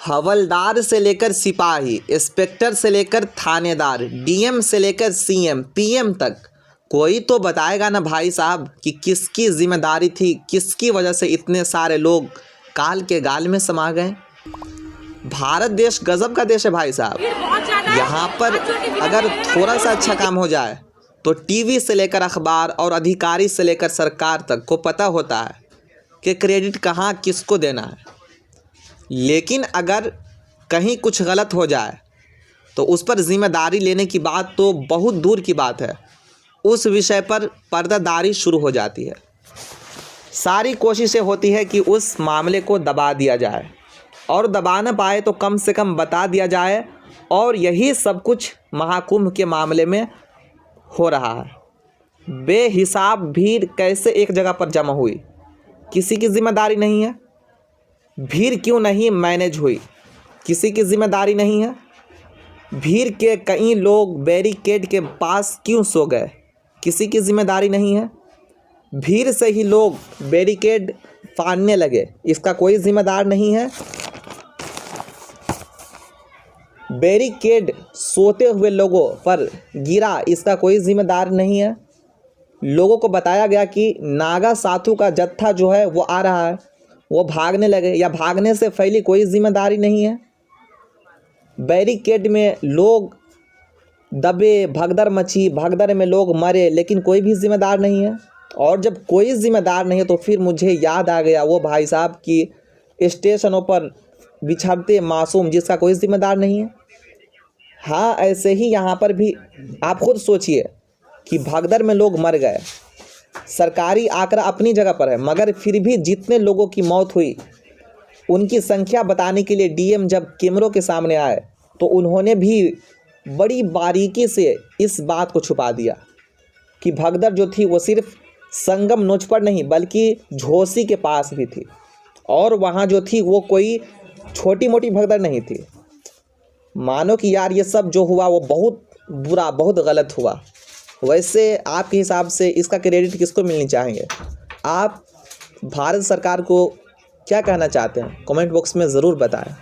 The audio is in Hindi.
हवलदार से लेकर सिपाही, इंस्पेक्टर से लेकर थानेदार, डीएम से लेकर सीएम, पीएम तक, कोई तो बताएगा ना भाई साहब कि किसकी जिम्मेदारी थी, किसकी वजह से इतने सारे लोग काल के गाल में समा गए। भारत देश गजब का देश है भाई साहब। यहाँ पर अगर थोड़ा सा अच्छा काम हो जाए तो टीवी से लेकर अखबार और अधिकारी से लेकर सरकार तक को पता होता है कि क्रेडिट कहाँ किसको देना है। लेकिन अगर कहीं कुछ गलत हो जाए तो उस पर जिम्मेदारी लेने की बात तो बहुत दूर की बात है, उस विषय पर पर्दादारी शुरू हो जाती है। सारी कोशिशें होती है कि उस मामले को दबा दिया जाए, और दबा न पाए तो कम से कम बता दिया जाए। और यही सब कुछ महाकुंभ के मामले में हो रहा है। बेहिसाब भीड़ कैसे एक जगह पर जमा हुई, किसी की जिम्मेदारी नहीं है। भीड़ क्यों नहीं मैनेज हुई, किसी की जिम्मेदारी नहीं है। भीड़ के कई लोग बैरिकेड के पास क्यों सो गए, किसी की जिम्मेदारी नहीं है। भीड़ से ही लोग बैरिकेड फाड़ने लगे, इसका कोई जिम्मेदार नहीं है। बैरिकेड सोते हुए लोगों पर गिरा, इसका कोई जिम्मेदार नहीं है। लोगों को बताया गया कि नागा साधु का जत्था जो है वो आ रहा है, वो भागने लगे, या भागने से फैली, कोई जिम्मेदारी नहीं है। बैरिकेड में लोग दबे, भगदड़ मची, भगदड़ में लोग मरे, लेकिन कोई भी जिम्मेदार नहीं है। और जब कोई जिम्मेदार नहीं है तो फिर मुझे याद आ गया वो भाई साहब की स्टेशनों पर बिछड़ते मासूम, जिसका कोई जिम्मेदार नहीं है। हाँ, ऐसे ही यहाँ पर भी आप खुद सोचिए कि भगदड़ में लोग मर गए। सरकारी आंकड़ा अपनी जगह पर है, मगर फिर भी जितने लोगों की मौत हुई उनकी संख्या बताने के लिए डीएम जब कैमरों के सामने आए तो उन्होंने भी बड़ी बारीकी से इस बात को छुपा दिया कि भगदड़ जो थी वो सिर्फ संगम नोच पर नहीं बल्कि झोसी के पास भी थी, और वहाँ जो थी वो कोई छोटी मोटी भगदड़ नहीं थी। मानो कि यार ये सब जो हुआ वो बहुत बुरा, बहुत गलत हुआ। वैसे आपके हिसाब से इसका क्रेडिट किसको मिलनी चाहेंगे? आप भारत सरकार को क्या कहना चाहते हैं? कमेंट बॉक्स में ज़रूर बताएं।